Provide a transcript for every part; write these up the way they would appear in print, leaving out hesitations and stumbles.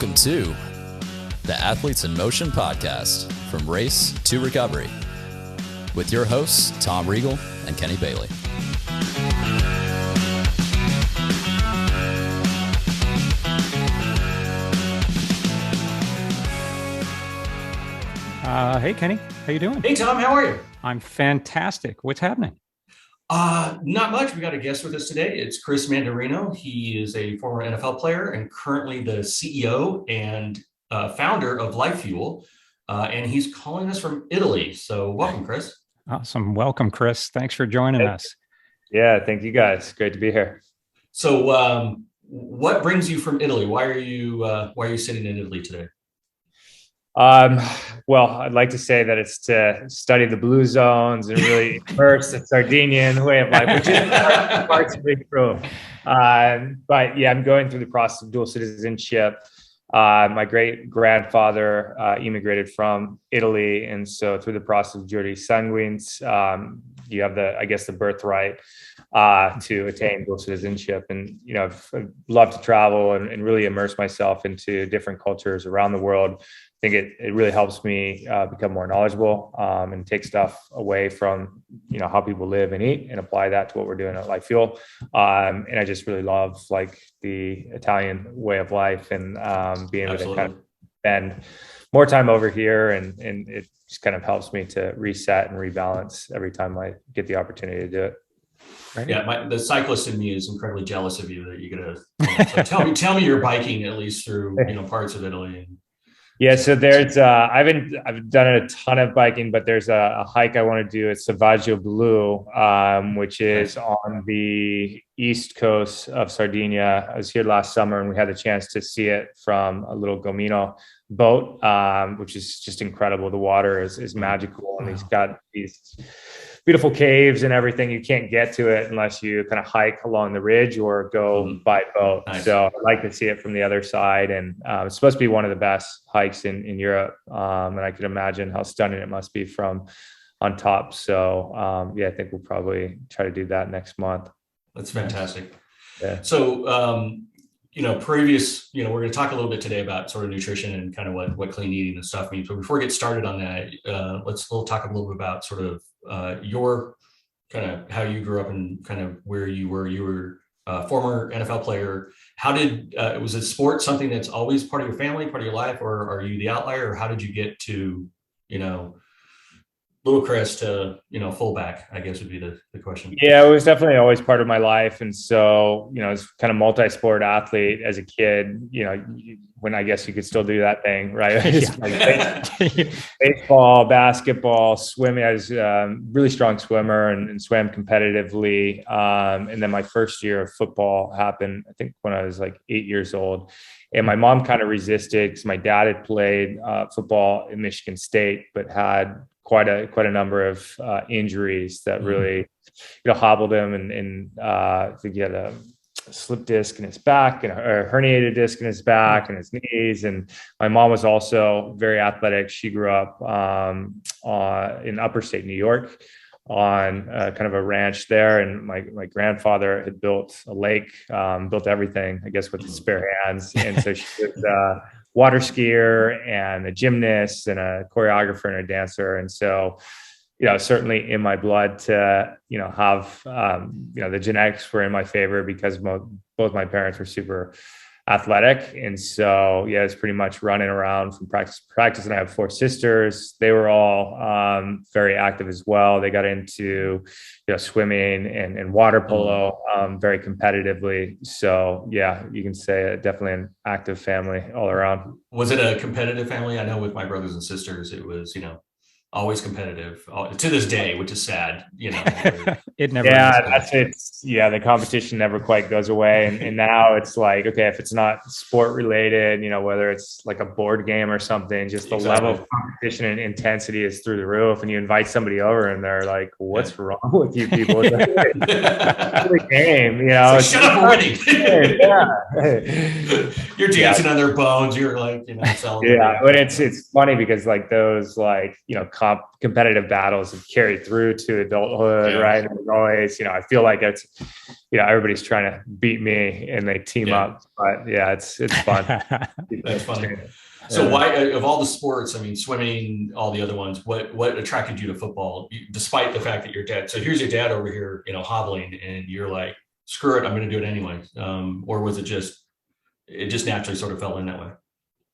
Welcome to the Athletes in Motion podcast, from race to recovery, with your hosts, Tom Riegel and Kenny Bailey. Hey, Kenny. How you doing? Hey, Tom. How are you? I'm fantastic. What's happening? Not much. We got a guest with us today. It's Chris Manderino. He is a former NFL player and currently the CEO and founder of LyfeFuel. And he's calling us from Italy. So welcome, Chris. Awesome. Welcome, Chris. Thanks for joining us. Yeah, thank you guys. Great to be here. So what brings you from Italy? Why are you sitting in Italy today? Well, I'd like to say that it's to study the blue zones and really immerse the Sardinian way of life, which is parts of big true. But yeah, I'm going through the process of dual citizenship. My great grandfather immigrated from Italy, and so through the process of Juris Sanguinis, you have the birthright to attain dual citizenship. And I've loved to travel and really immerse myself into different cultures around the world. I think it really helps me become more knowledgeable and take stuff away from how people live and eat and apply that to what we're doing at LyfeFuel. And I just really love the Italian way of life and being able to kind of spend more time over here, and it just kind of helps me to reset and rebalance every time I get the opportunity to do it. Right. Yeah, the cyclist in me is incredibly jealous of you that you're gonna so tell me you're biking at least through parts of Italy. Yeah, so there's I've done a ton of biking, but there's a hike I want to do at Selvaggio Blu, which is on the east coast of Sardinia. I was here last summer and we had the chance to see it from a little Gomino boat, which is just incredible. The water is magical, and he's got these beautiful caves and everything. You can't get to it unless you kind of hike along the ridge or go by boat. Nice. So I'd like to see it from the other side. And it's supposed to be one of the best hikes in Europe. And I can imagine how stunning it must be from on top. So I think we'll probably try to do that next month. That's fantastic. Yeah. So, we're going to talk a little bit today about sort of nutrition and kind of what clean eating and stuff means. But before we get started on that, we'll talk a little bit about sort of your kind of how you grew up and kind of where you were. You were a former NFL player. How did was it sport something that's always part of your family, part of your life, or are you the outlier? Or how did you get to little Chris to fullback, I guess would be the question. Yeah, it was definitely always part of my life. And so it's kind of multi-sport athlete as a kid, when I guess you could still do that thing, right? Baseball, basketball, swimming. I was a really strong swimmer and swam competitively. And then my first year of football happened, I think, when I was like 8 years old. And my mom kind of resisted because my dad had played football in Michigan State, but had quite a number of injuries that really hobbled him, and I think he had a slip disc in his back and a herniated disc in his back and his knees. And my mom was also very athletic. She grew up in upper state New York on kind of a ranch there, and my grandfather had built a lake, built everything, I guess, with his spare hands. And so she was water skier and a gymnast and a choreographer and a dancer. And so, certainly in my blood to, have, the genetics were in my favor because both my parents were super athletic. And so, it's pretty much running around from practice to practice. And I have 4 sisters. They were all very active as well. They got into, swimming and water polo very competitively. So, you can say definitely an active family all around. Was it a competitive family? I know with my brothers and sisters, it was, always competitive to this day, which is sad, It never. Yeah, that's it. Yeah, the competition never quite goes away, and now it's like, okay, if it's not sport related, whether it's like a board game or something, just the level of competition and intensity is through the roof. And you invite somebody over, and they're like, "What's wrong with you people?" It's the game, It's shut up already. Yeah, you're dancing on their bones. You're like, but it's funny because like those competitive battles have carried through to adulthood, right? And always, I feel like it's, everybody's trying to beat me and they team up, but yeah, it's fun. That's funny. So why, of all the sports, I mean, swimming, all the other ones, what attracted you to football, despite the fact that your dad, so here's your dad over here, hobbling, and you're like, screw it, I'm going to do it anyway. Or was it just naturally sort of fell in that way?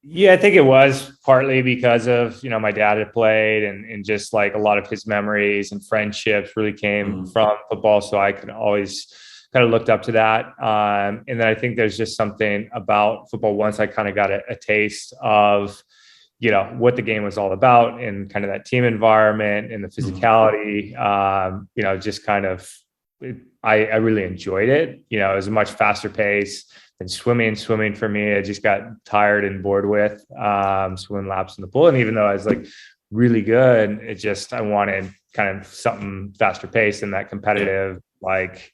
Yeah, I think it was partly because of, my dad had played and just like a lot of his memories and friendships really came from football. So I could always kind of looked up to that. And then I think there's just something about football once I kind of got a taste of, what the game was all about and kind of that team environment and the physicality, just kind of, I really enjoyed it. It was a much faster pace than swimming. Swimming for me, I just got tired and bored with swimming laps in the pool. And even though I was like really good, I wanted kind of something faster paced and that competitive, like,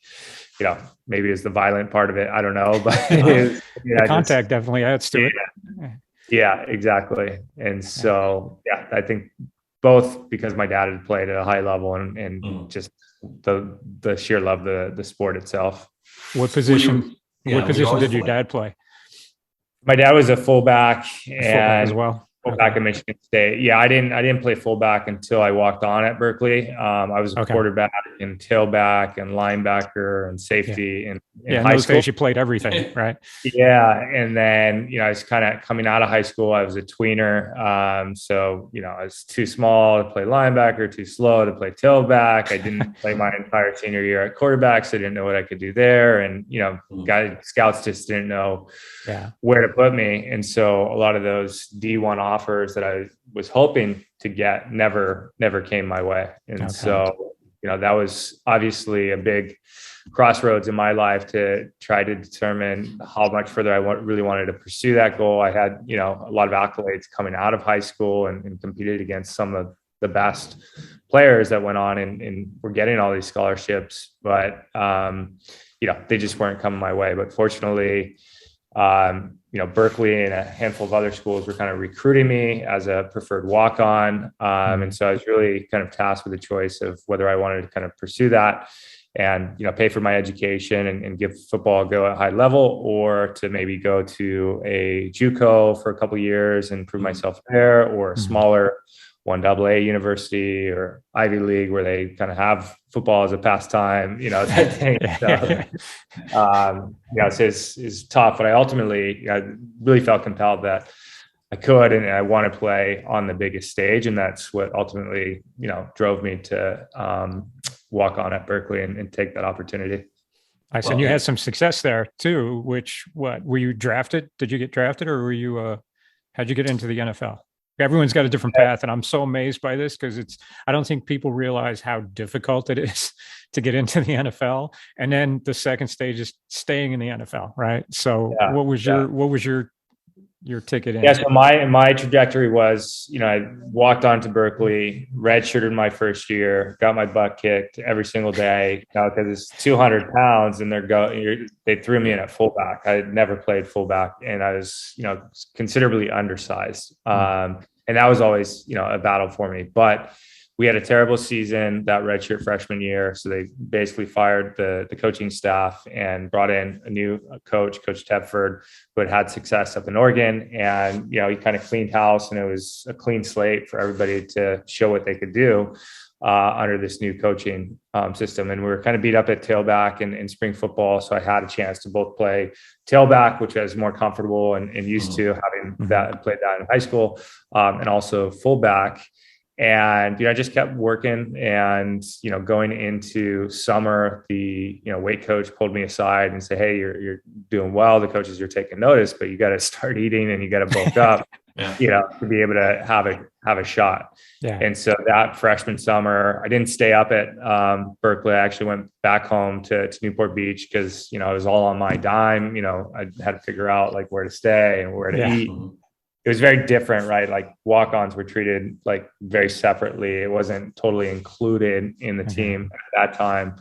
maybe it's the violent part of it. I don't know, but the contact definitely adds to it. Yeah, exactly. And so, I think both because my dad had played at a high level and just the sheer love the sport itself. What position did your dad play? My dad was a fullback as well. Fullback at Michigan State. Yeah, I didn't play fullback until I walked on at Berkeley. I was a quarterback and tailback and linebacker and safety in in high those school. days you played everything, right? Yeah, and then I was kind of coming out of high school. I was a tweener, so I was too small to play linebacker, too slow to play tailback. I didn't play my entire senior year at quarterback, so I didn't know what I could do there. And scouts just didn't know where to put me, and so a lot of those D1 offers that I was hoping to get never came my way. And so, that was obviously a big crossroads in my life to try to determine how much further I really wanted to pursue that goal. I had, a lot of accolades coming out of high school and competed against some of the best players that went on and were getting all these scholarships, but, they just weren't coming my way. But fortunately, Berkeley and a handful of other schools were kind of recruiting me as a preferred walk-on. And so I was really kind of tasked with the choice of whether I wanted to kind of pursue that and, pay for my education and give football a go at high level, or to maybe go to a JUCO for a couple of years and prove myself there, or a smaller 1AA university or Ivy League where they kind of have football as a pastime, type thing. So, it's tough, but I really felt compelled that I could, and I want to play on the biggest stage. And that's what ultimately, drove me to walk on at Berkeley and take that opportunity. I said you had some success there too, were you drafted? Did you get drafted, or how'd you get into the NFL? Everyone's got a different path. And I'm so amazed by this because I don't think people realize how difficult it is to get into the NFL. And then the second stage is staying in the NFL. Right. So what was your ticket in? Yeah. So my trajectory was, I walked on to Berkeley, redshirted my first year, got my butt kicked every single day because it's 200 pounds and they threw me in at fullback. I had never played fullback and I was, considerably undersized. And that was always, a battle for me, but we had a terrible season that redshirt freshman year. So they basically fired the coaching staff and brought in a new coach, Coach Tedford, who had success up in Oregon. And, he kind of cleaned house, and it was a clean slate for everybody to show what they could do under this new coaching system. And we were kind of beat up at tailback in spring football. So I had a chance to both play tailback, which I was more comfortable and used to having played that in high school, and also fullback. And, I just kept working, and, going into summer, the, weight coach pulled me aside and said, "Hey, you're doing well. The coaches are taking notice, but you got to start eating and you got to bulk up, to be able to have a shot." Yeah. And so that freshman summer, I didn't stay up at Berkeley. I actually went back home to Newport Beach because, it was all on my dime. I had to figure out like where to stay and where to eat. It was very different, right? Like walk-ons were treated like very separately. It wasn't totally included in the team at that time.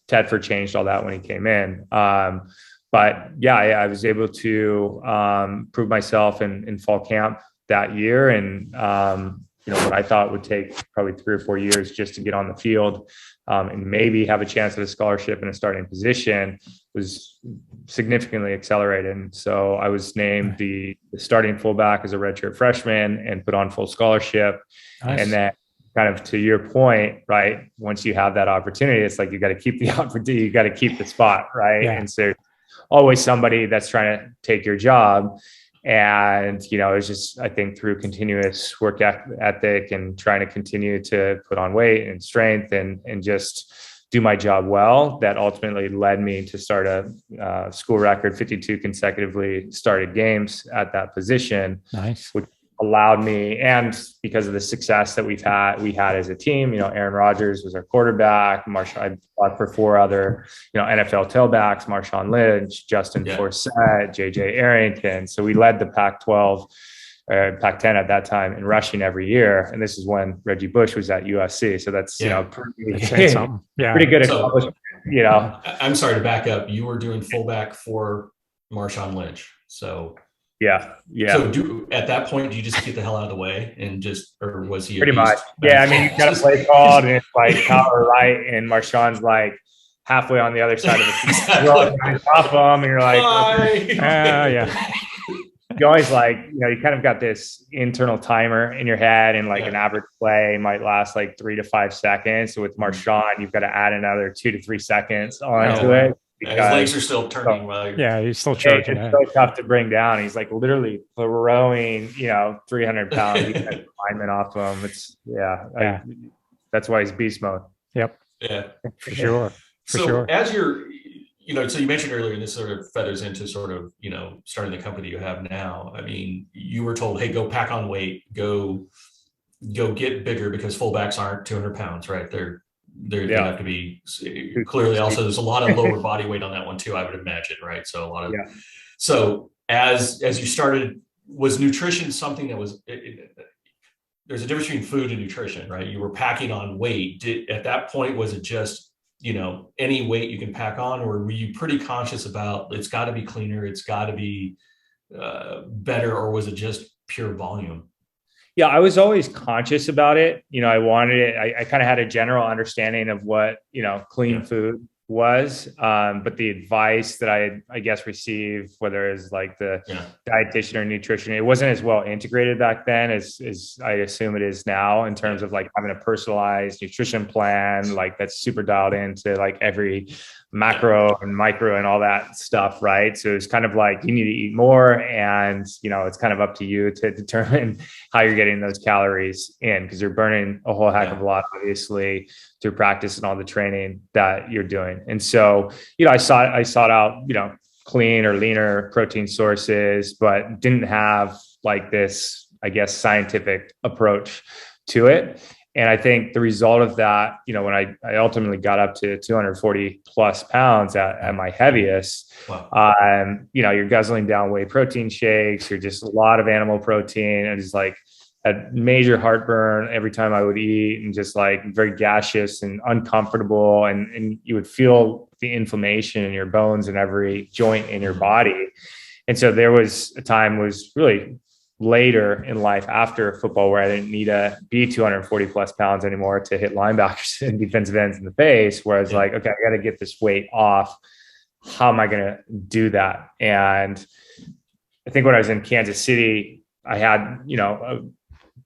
Tedford changed all that when he came in. But yeah, I was able to prove myself in fall camp that year. And what I thought would take probably 3 or 4 years just to get on the field, and maybe have a chance at a scholarship in a starting position was significantly accelerated. And so I was named the starting fullback as a redshirt freshman and put on full scholarship. Nice. And then kind of to your point, right, once you have that opportunity, it's like you got to keep the opportunity, you got to keep the spot, right? Yeah. And so always somebody that's trying to take your job. And, it's just, I think through continuous work ethic and trying to continue to put on weight and strength and just do my job well, that ultimately led me to start a school record 52 consecutively started games at that position. Nice. Which allowed me, and because of the success that we had as a team, Aaron Rodgers was our quarterback. I fought for 4 other, NFL tailbacks, Marshawn Lynch, Justin Forsett, JJ Arrington. So we led the Pac-12, Pac-10 at that time in rushing every year. And this is when Reggie Bush was at USC. So that's, pretty good accomplishment, I'm sorry to back up. You were doing fullback for Marshawn Lynch. So yeah. So at that point, do you just get the hell out of the way or was he pretty much? Yeah. I mean, you got a play called and it's like power right. And Marshawn's like halfway on the other side of the field. Exactly. Off him and you're like, you always like, you kind of got this internal timer in your head, and like an average play might last like 3 to 5 seconds. So with Marshawn, you've got to add another 2 to 3 seconds onto it. His legs are still turning. He's still charging. It's so tough to bring down. He's like literally throwing, 300 pound lineman off him. That's why he's beast mode. Yep. Yeah, for sure. So as you're, so you mentioned earlier, and this sort of feathers into sort of, starting the company you have now. I mean, you were told, hey, go pack on weight, go get bigger, because fullbacks aren't 200 pounds, right? They have to be clearly. Also, there's a lot of lower body weight on that one too, I would imagine, right? So a lot of so as you started, was nutrition something that was there's a difference between food and nutrition, right? You were packing on weight. At that point, was it just any weight you can pack on, or were you pretty conscious about it's got to be cleaner, it's got to be better, or was it just pure volume? Yeah, I was always conscious about it. I wanted it. I kind of had a general understanding of what, clean food was. But the advice that I guess received, whether it's like the dietitian or nutrition, it wasn't as well integrated back then as I assume it is now, in terms of like having a personalized nutrition plan, like that's super dialed into like every macro and micro and all that stuff, right? So it's kind of like you need to eat more, and it's kind of up to you to determine how you're getting those calories in, because you're burning a whole heck of a lot, obviously, through practice and all the training that you're doing. And so, I sought out, clean or leaner protein sources, but didn't have like this, I guess, scientific approach to it. And I think the result of that, when I ultimately got up to 240 plus pounds at my heaviest, you're guzzling down whey protein shakes, you're just a lot of animal protein, and just like had major heartburn every time I would eat, and just like very gaseous and uncomfortable. And you would feel the inflammation in your bones and every joint in your body. And so there was a time, was really later in life after football, where I didn't need to be 240 plus pounds anymore to hit linebackers and defensive ends in the face, where I was like, okay, I got to get this weight off. How am I going to do that? And I think when I was in Kansas City, I had,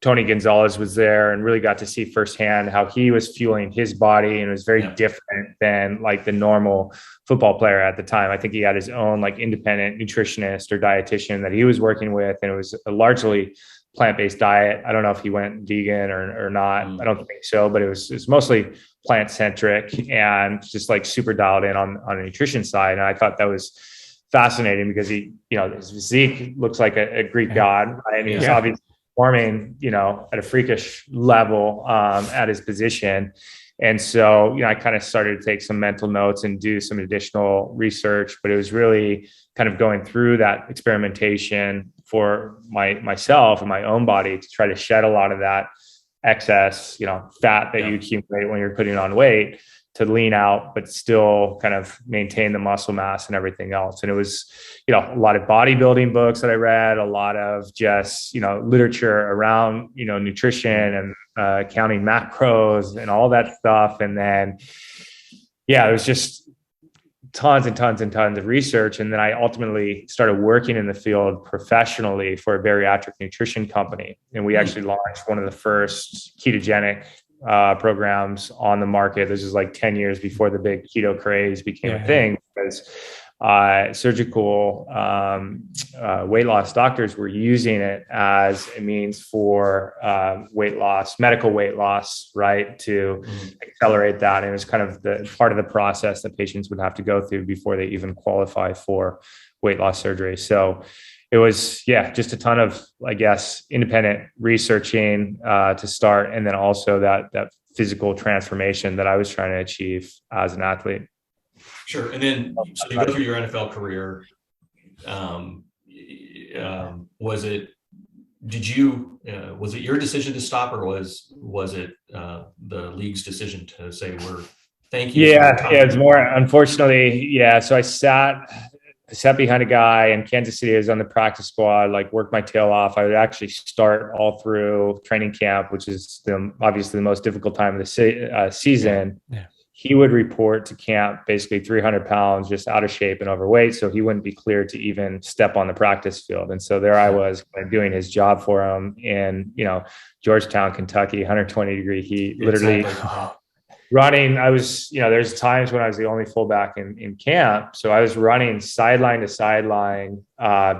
Tony Gonzalez was there, and really got to see firsthand how he was fueling his body. And it was very different than like the normal football player at the time. I think he had his own like independent nutritionist or dietitian that he was working with. And it was a largely plant-based diet. I don't know if he went vegan or not. I don't think so, but it's mostly plant-centric and just like super dialed in on the nutrition side. And I thought that was fascinating, because he, his physique looks like a Greek god, right? And he's obviously performing, at a freakish level at his position. And so, I kind of started to take some mental notes and do some additional research, but it was really kind of going through that experimentation for myself and my own body to try to shed a lot of that excess, fat that you accumulate when you're putting on weight, lean out, but still kind of maintain the muscle mass and everything else. And it was, a lot of bodybuilding books that I read, a lot of just, literature around, nutrition and counting macros and all that stuff. And then, it was just tons and tons and tons of research. And then I ultimately started working in the field professionally for a bariatric nutrition company. And we actually launched one of the first ketogenic programs on the market. This is like 10 years before the big keto craze became a thing, because surgical weight loss doctors were using it as a means for weight loss, medical weight loss, right, to accelerate that. And it was kind of the part of the process that patients would have to go through before they even qualify for weight loss surgery. So it was, just a ton of, I guess, independent researching to start, and then also that physical transformation that I was trying to achieve as an athlete. Sure. And then, so you go through your NFL career. Was it your decision to stop, or was it the league's decision to say, thank you? Yeah, it's more, unfortunately. So I sat behind a guy in Kansas City. I was on the practice squad, like worked my tail off. I would actually start all through training camp, which is obviously the most difficult time of the season. Yeah. He would report to camp basically 300 pounds, just out of shape and overweight. So he wouldn't be cleared to even step on the practice field. And so there I was doing his job for him in, Georgetown, Kentucky, 120-degree heat, literally running. I was, there's times when I was the only fullback in camp. So I was running sideline to sideline,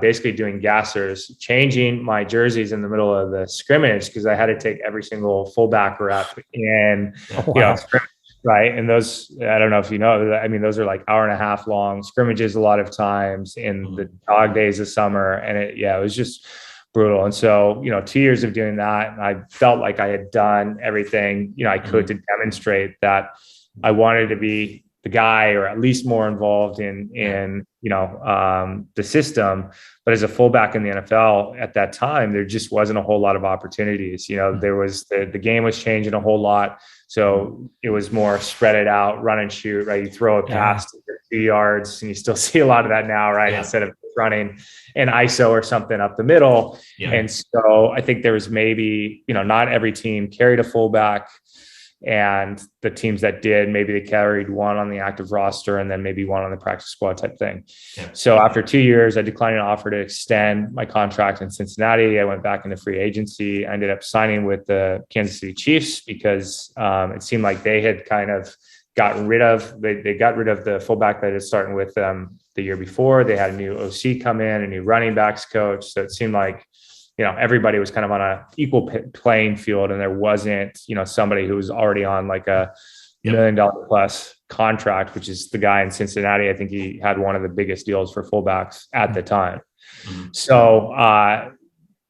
basically doing gassers, changing my jerseys in the middle of the scrimmage, because I had to take every single fullback rep in, scrimmage. Right. And those, I don't know if you know, I mean, those are like hour and a half long scrimmages a lot of times in the dog days of summer. And it was just brutal. And so, 2 years of doing that, and I felt like I had done everything, I could to demonstrate that I wanted to be the guy, or at least more involved in the system. But as a fullback in the NFL at that time, there just wasn't a whole lot of opportunities. There was the game was changing a whole lot. So it was more spread it out, run and shoot, right? You throw a pass to 2 yards, and you still see a lot of that now, right? Instead of running an ISO or something up the middle. And so I think there was maybe, not every team carried a fullback. And the teams that did, maybe they carried one on the active roster and then maybe one on the practice squad type thing. So after 2 years, I declined an offer to extend my contract in Cincinnati. I went back into free agency. I ended up signing with the Kansas City Chiefs because it seemed like they had kind of gotten rid of, they got rid of the fullback that was starting with them the year before. They had a new OC come in, a new running backs coach. So it seemed like, everybody was kind of on a equal playing field, and there wasn't, somebody who was already on like a $1 million plus contract, which is the guy in Cincinnati. I think he had one of the biggest deals for fullbacks at the time. So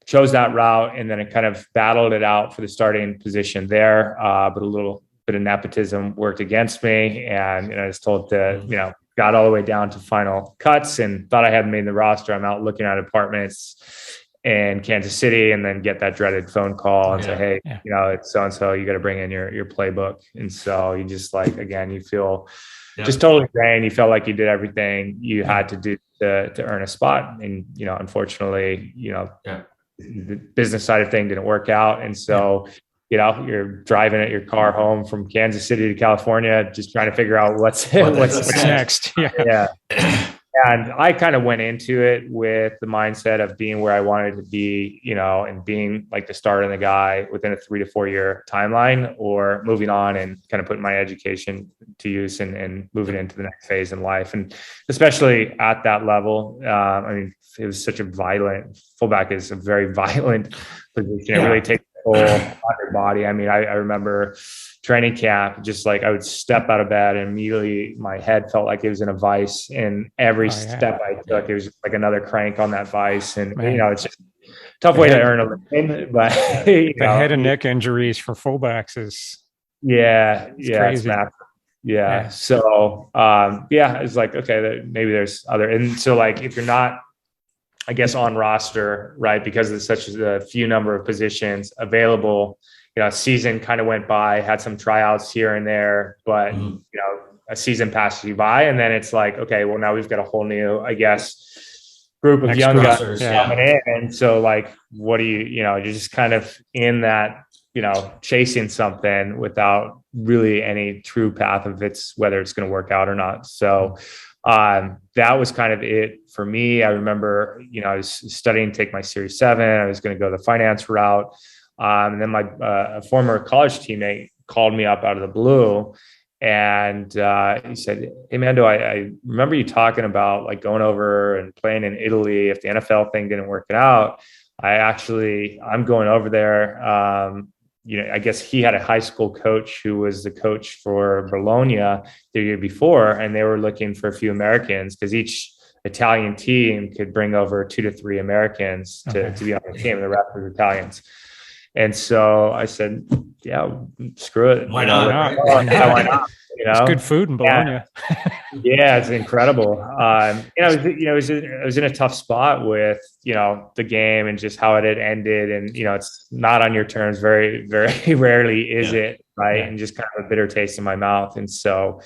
chose that route, and then it kind of battled it out for the starting position there. But a little bit of nepotism worked against me, and I was told to, got all the way down to final cuts and thought I hadn't made the roster. I'm out looking at apartments in Kansas City, and then get that dreaded phone call and say, hey, it's so-and-so, you got to bring in your playbook. And so you just again, you feel just totally drained. You felt like you did everything you had to do to earn a spot. And, unfortunately, the business side of thing didn't work out. And so, you're driving your car home from Kansas City to California, just trying to figure out what's next. And I kind of went into it with the mindset of being where I wanted to be, and being like the start and the guy within a 3 to 4 year timeline, or moving on and kind of putting my education to use and moving into the next phase in life. And especially at that level, it was such a violent, fullback is a very violent position. It really takes a toll on your body. I remember training camp, just I would step out of bed and immediately my head felt like it was in a vice, and every step I took, it was just like another crank on that vice. And, it's just a tough way to earn a living, but the head and neck injuries for fullbacks is crazy. It's so, it's okay, maybe there's other, and so if you're not, I guess, on roster, right, because there's such a few number of positions available, a season kind of went by, had some tryouts here and there, but a season passes you by, and then it's like, okay, well, now we've got a whole new, I guess, group of young guys coming in. And so like, what do you're just kind of in that, chasing something without really any true path of whether it's going to work out or not. So that was kind of it for me. I remember, I was studying to take my Series 7. I was going to go the finance route. And then my a former college teammate called me up out of the blue, and he said, "Hey, Mando, I remember you talking about like going over and playing in Italy if the NFL thing didn't work out. I'm going over there." I guess he had a high school coach who was the coach for Bologna the year before, and they were looking for a few Americans because each Italian team could bring over 2 to 3 Americans to be on the team. The rest were Italians. And so I said, yeah, screw it. Why not? Why not? It's good food in Bologna. Yeah, it's incredible. I was in a tough spot with, the game and just how it had ended. And, it's not on your terms. Very, very rarely is it. Right. And just kind of a bitter taste in my mouth. And so,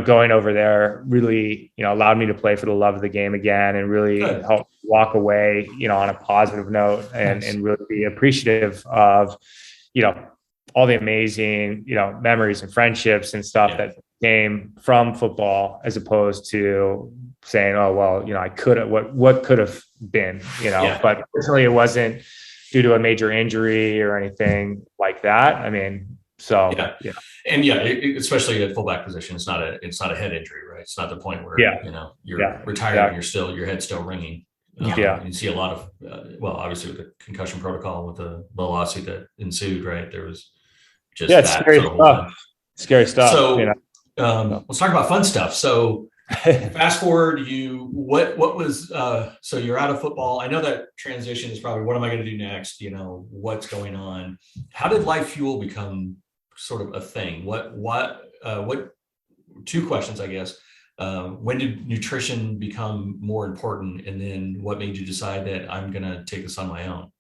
going over there really, allowed me to play for the love of the game again and really help walk away, on a positive note and really be appreciative of, all the amazing, memories and friendships and stuff that came from football, as opposed to saying, oh, well, I could have, what could have been, but fortunately it wasn't due to a major injury or anything like that. I mean, so, and especially at fullback position, it's not a head injury, right? It's not the point where, you're retired and your head's still ringing. You see a lot of, obviously with the concussion protocol, with the lawsuit that ensued, right? There was just scary stuff. So let's talk about fun stuff. So fast forward, what was, so you're out of football. I know that transition is probably, what am I going to do next? What's going on? How did LyfeFuel become sort of a thing? What 2 questions, I guess. When did nutrition become more important? And then what made you decide that I'm going to take this on my own?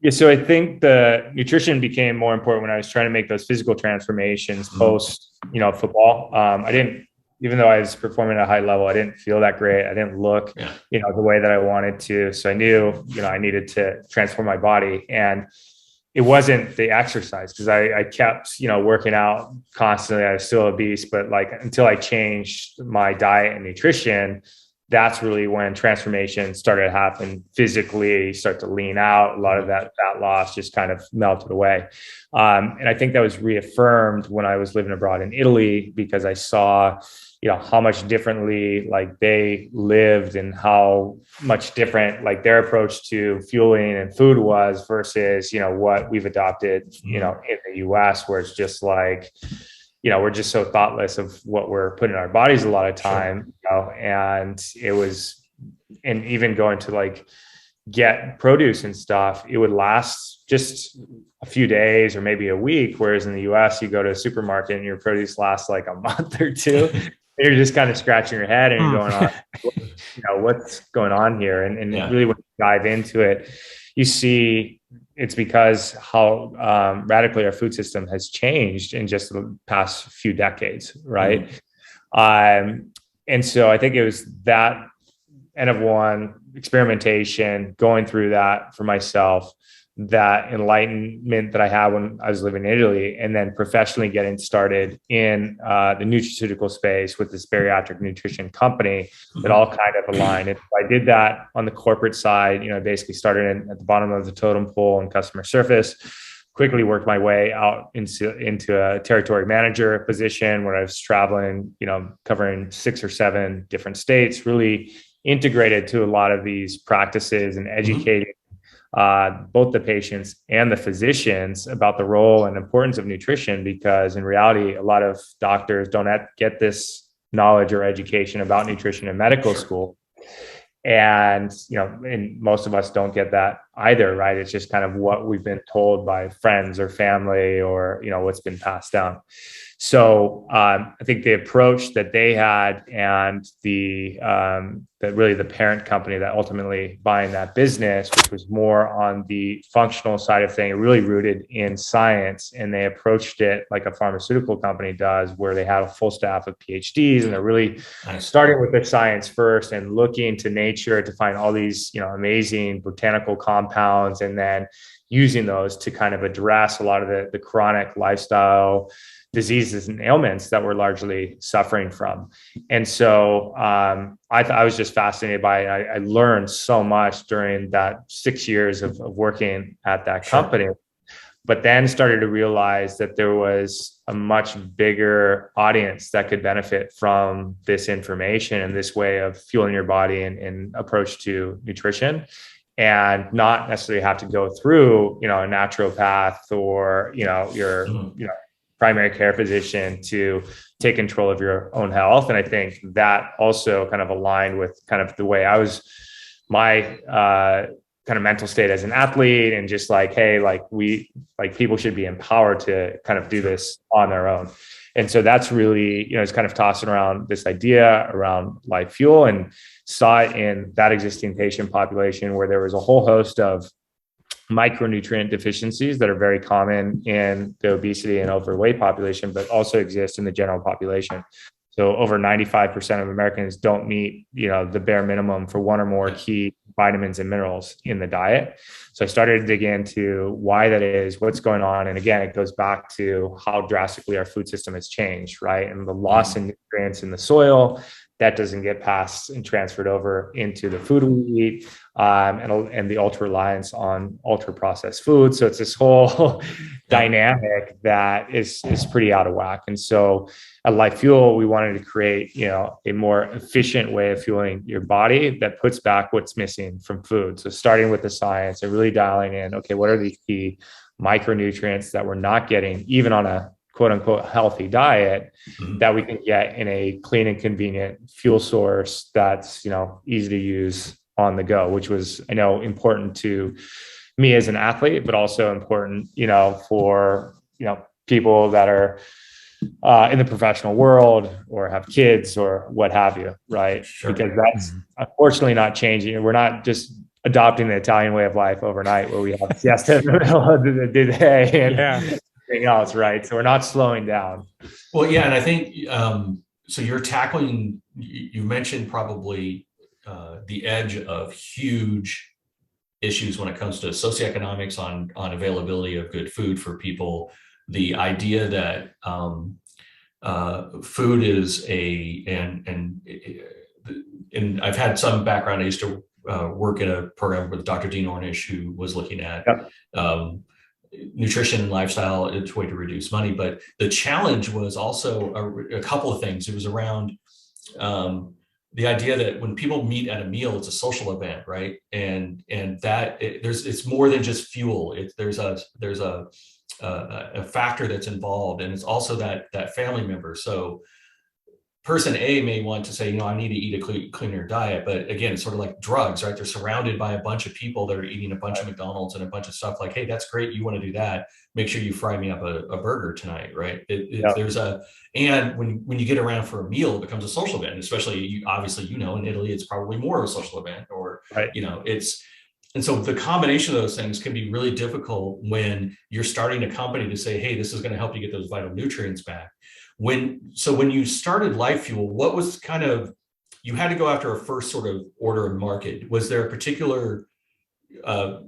Yeah, so I think the nutrition became more important when I was trying to make those physical transformations post, football. Even though I was performing at a high level, I didn't feel that great. I didn't look, the way that I wanted to. So I knew, I needed to transform my body. And it wasn't the exercise, because I kept, working out constantly. I was still obese, but like until I changed my diet and nutrition, that's really when transformation started to happen physically. You start to lean out. A lot of that fat loss just kind of melted away. And I think that was reaffirmed when I was living abroad in Italy, because I saw, how much differently like they lived and how much different like their approach to fueling and food was versus, what we've adopted, in the US, where it's just like, we're just so thoughtless of what we're putting in our bodies a lot of time, and and even going to like get produce and stuff, it would last just a few days or maybe a week. Whereas in the US, you go to a supermarket and your produce lasts like a month or 2. And you're just kind of scratching your head and you're going on, what's going on here? And really when you dive into it, you see it's because how radically our food system has changed in just the past few decades, right? And so I think it was that N of 1 experimentation, going through that for myself, that enlightenment that I had when I was living in Italy, and then professionally getting started in the nutraceutical space with this bariatric nutrition company, that all kind of aligned. And I did that on the corporate side, basically started at the bottom of the totem pole and customer service, quickly worked my way out into a territory manager position where I was traveling, covering 6 or 7 different states, really integrated to a lot of these practices and educating both the patients and the physicians about the role and importance of nutrition, because in reality, a lot of doctors don't get this knowledge or education about nutrition in medical school. And, and most of us don't get that either, right? It's just kind of what we've been told by friends or family, or, you know, what's been passed down. So I think the approach that they had, and that really the parent company that ultimately buying that business, which was more on the functional side of things, really rooted in science, and they approached it like a pharmaceutical company does, where they have a full staff of PhDs, and they're really starting with the science first and looking to nature to find all these, you know, amazing botanical compounds, and then using those to kind of address a lot of the chronic lifestyle diseases and ailments that we're largely suffering from. And so I was just fascinated by it. I learned so much during that 6 years of working at that company, but then started to realize that there was a much bigger audience that could benefit from this information and this way of fueling your body and approach to nutrition, and not necessarily have to go through, you know, a naturopath or, you know, your, you know, primary care physician to take control of your own health. And I think that also kind of aligned with kind of the way I was, my kind of mental state as an athlete, and just like, hey, like people should be empowered to kind of do this on their own. And so that's really, you know, it's kind of tossing around this idea around LyfeFuel, and saw it in that existing patient population where there was a whole host of micronutrient deficiencies that are very common in the obesity and overweight population, but also exist in the general population. So over 95% of Americans don't meet, you know, the bare minimum for one or more key vitamins and minerals in the diet. So I started to dig into why that is, what's going on. And again, it goes back to how drastically our food system has changed, right? And the loss in nutrients in the soil that doesn't get passed and transferred over into the food we eat, and the ultra reliance on ultra processed food. So it's this whole dynamic that is pretty out of whack. And so at LyfeFuel, we wanted to create, you know, a more efficient way of fueling your body that puts back what's missing from food. So starting with the science and really dialing in, okay, what are the key micronutrients that we're not getting even on a quote unquote healthy diet that we can get in a clean and convenient fuel source that's, you know, easy to use on the go, which was, I know, important to me as an athlete, but also important, you know, for, you know, people that are in the professional world or have kids or what have you, right? Sure. Because that's unfortunately not changing. We're not just adopting the Italian way of life overnight, where we have siesta in the middle of the day and everything else, right? So we're not slowing down. Well, yeah, and I think so. You're tackling. You mentioned probably the edge of huge issues when it comes to socioeconomics on availability of good food for people. The idea that food is and I've had some background. I used to work in a program with Dr. Dean Ornish, who was looking at nutrition and lifestyle. It's a way to reduce money. But the challenge was also a couple of things. It was around the idea that when people meet at a meal, it's a social event, right? And that it's more than just fuel. There's a factor that's involved, and it's also that family member. So person A may want to say, you know, I need to eat a cleaner diet, but again, it's sort of like drugs, right? They're surrounded by a bunch of people that are eating a bunch of McDonald's and a bunch of stuff. Like, hey, that's great, you want to do that, make sure you fry me up a burger tonight, right? And when you get around for a meal, it becomes a social event. Especially, obviously, you know, in Italy, it's probably more of a social event, or you know, and so the combination of those things can be really difficult when you're starting a company to say, hey, this is going to help you get those vital nutrients back. When you started LyfeFuel, what was kind of, you had to go after a first sort of order of market. Was there a particular, to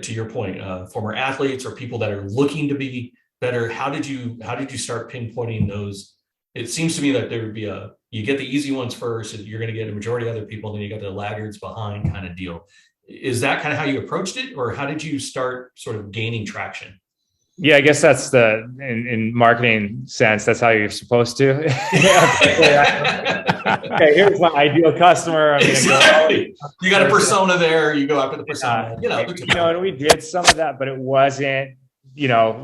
your point, former athletes or people that are looking to be better? How did you start pinpointing those? It seems to me that there would be you get the easy ones first, and you're going to get a majority of other people, and then you got the laggards behind kind of deal. Is that kind of how you approached it, or how did you start sort of gaining traction? Yeah, I guess that's in marketing sense, that's how you're supposed to. Okay, here's my ideal customer. Exactly. You got a persona there. You go after the persona. And we did some of that, but it wasn't,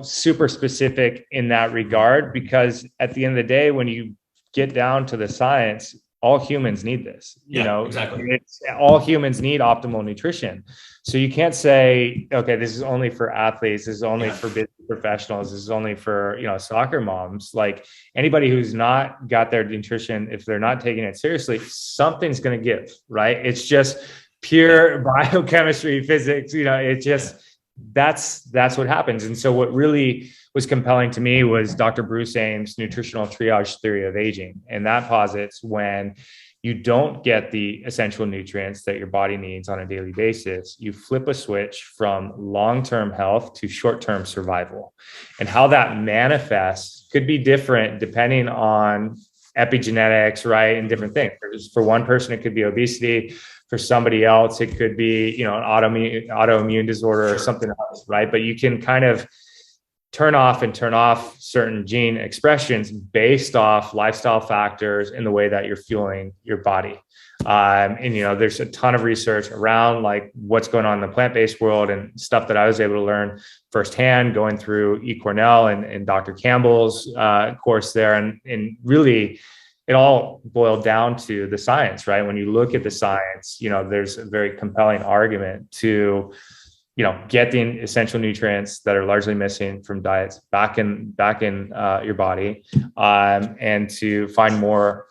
super specific in that regard, because at the end of the day, when you get down to the science, all humans need this. Exactly. All humans need optimal nutrition. So you can't say, okay, this is only for athletes. This is only for business professionals. This is only for, soccer moms. Like anybody who's not got their nutrition, if they're not taking it seriously, something's going to give, right? It's just pure biochemistry, physics, it just, that's what happens. And so what really was compelling to me was Dr. Bruce Ames' nutritional triage theory of aging. And that posits when you don't get the essential nutrients that your body needs on a daily basis, you flip a switch from long-term health to short-term survival. And how that manifests could be different depending on epigenetics, right? And different things. For one person, it could be obesity. For somebody else, it could be, an autoimmune disorder or something else, right? But you can kind of turn off certain gene expressions based off lifestyle factors and the way that you're fueling your body. There's a ton of research around like what's going on in the plant-based world and stuff that I was able to learn firsthand going through eCornell and Dr. Campbell's course there. And really, it all boiled down to the science, right? When you look at the science, there's a very compelling argument to, get the essential nutrients that are largely missing from diets back in your body, and to find more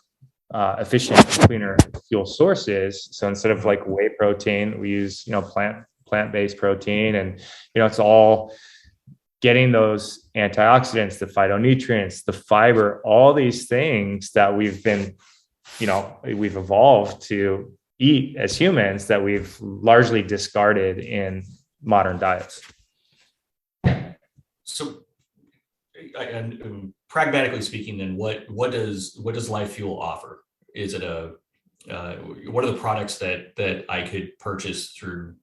efficient, cleaner fuel sources. So instead of like whey protein, we use, plant-based protein, and, it's all getting those antioxidants, the phytonutrients, the fiber, all these things that we've been, we've evolved to eat as humans that we've largely discarded in modern diets. So, and pragmatically speaking, then what does LyfeFuel offer? Is it what are the products that I could purchase through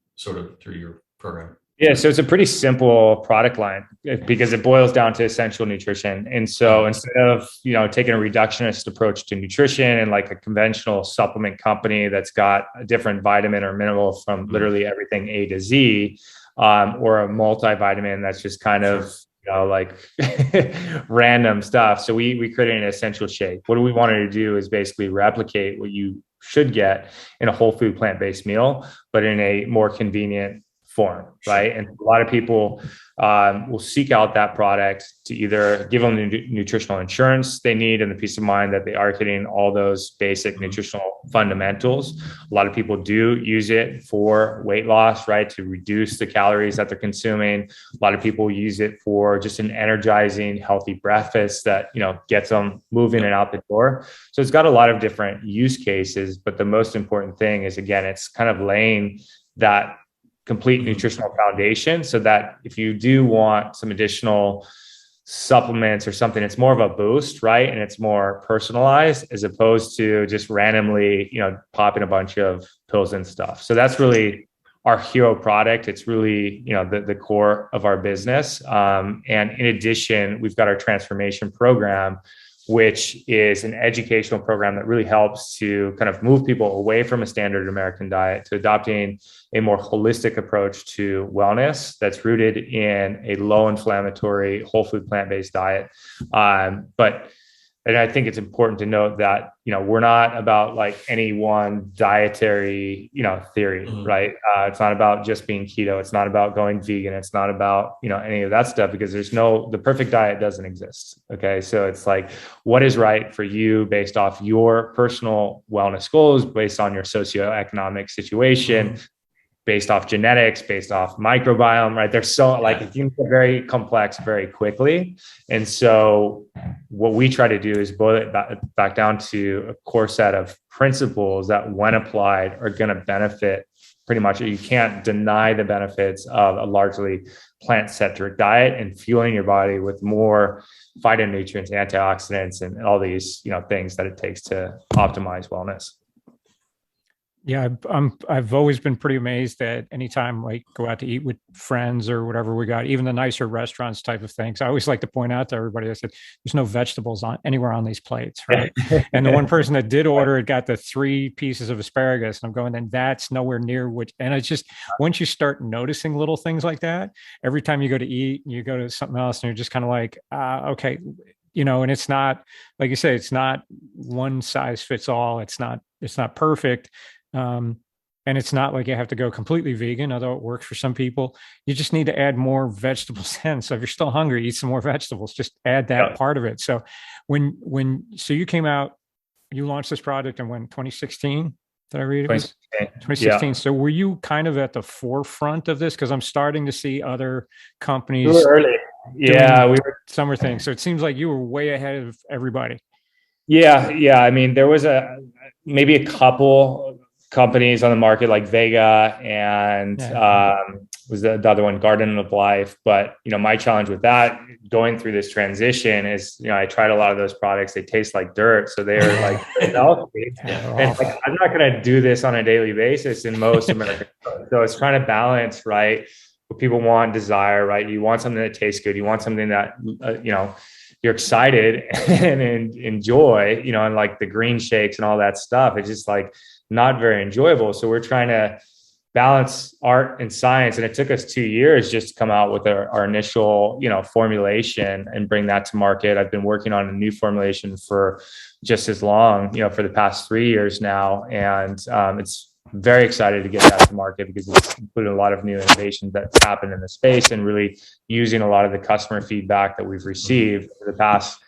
your program? Yeah, so it's a pretty simple product line because it boils down to essential nutrition. And so instead of, taking a reductionist approach to nutrition and like a conventional supplement company that's got a different vitamin or mineral from literally everything A to Z, or a multivitamin that's just kind of, like random stuff. So we created an essential shake. What we wanted to do is basically replicate what you should get in a whole food plant-based meal, but in a more convenient form, right? And a lot of people will seek out that product to either give them the nutritional insurance they need and the peace of mind that they are getting all those basic nutritional fundamentals. A lot of people do use it for weight loss, right? To reduce the calories that they're consuming. A lot of people use it for just an energizing, healthy breakfast that, gets them moving and out the door. So it's got a lot of different use cases, but the most important thing is, again, it's kind of laying that complete nutritional foundation so that if you do want some additional supplements or something, it's more of a boost, right? And it's more personalized as opposed to just randomly, popping a bunch of pills and stuff. So that's really our hero product. It's really, the core of our business. And in addition, we've got our transformation program, which is an educational program that really helps to kind of move people away from a standard American diet to adopting a more holistic approach to wellness that's rooted in a low inflammatory, whole food, plant-based diet. And I think it's important to note that, we're not about like any one dietary, theory, right? It's not about just being keto. It's not about going vegan. It's not about, any of that stuff because the perfect diet doesn't exist. Okay. So it's like, what is right for you based off your personal wellness goals, based on your socioeconomic situation, based off genetics, based off microbiome, right? There's it can get very complex very quickly. And so what we try to do is boil it back down to a core set of principles that when applied are going to benefit pretty much. You can't deny the benefits of a largely plant-centric diet and fueling your body with more phytonutrients, antioxidants, and all these, things that it takes to optimize wellness. Yeah, I've always been pretty amazed that anytime I go out to eat with friends or whatever we got, even the nicer restaurants type of things, I always like to point out to everybody, I said, there's no vegetables anywhere on these plates, right? And the one person that did order it got the 3 pieces of asparagus, and I'm going, and that's nowhere near and it's just, once you start noticing little things like that, every time you go to eat and you go to something else and you're just kind of like, okay, and it's not, like you say, it's not one size fits all. It's not perfect. And it's not like you have to go completely vegan, although it works for some people. You just need to add more vegetables in. So if you're still hungry, eat some more vegetables, just add that part of it. So so you came out, you launched this product in 2016? Did I read it? 2016. Yeah. So were you kind of at the forefront of this? Because I'm starting to see other companies. We were early. Yeah, we were summer things. So it seems like you were way ahead of everybody. Yeah. I mean, there was maybe a couple companies on the market like Vega and was the other one, Garden of Life. But, my challenge with that going through this transition is, I tried a lot of those products. They taste like dirt. So they're like, healthy. And I'm not going to do this on a daily basis in most American food. So it's trying to balance, right? What people want, desire, right? You want something that tastes good. You want something that, you're excited and enjoy, and like the green shakes and all that stuff. It's just like not very enjoyable. So we're trying to balance art and science. And it took us 2 years just to come out with our initial, formulation and bring that to market. I've been working on a new formulation for just as long, for the past 3 years now. And it's very excited to get that to market because it's included a lot of new innovations that's happened in the space and really using a lot of the customer feedback that we've received for the past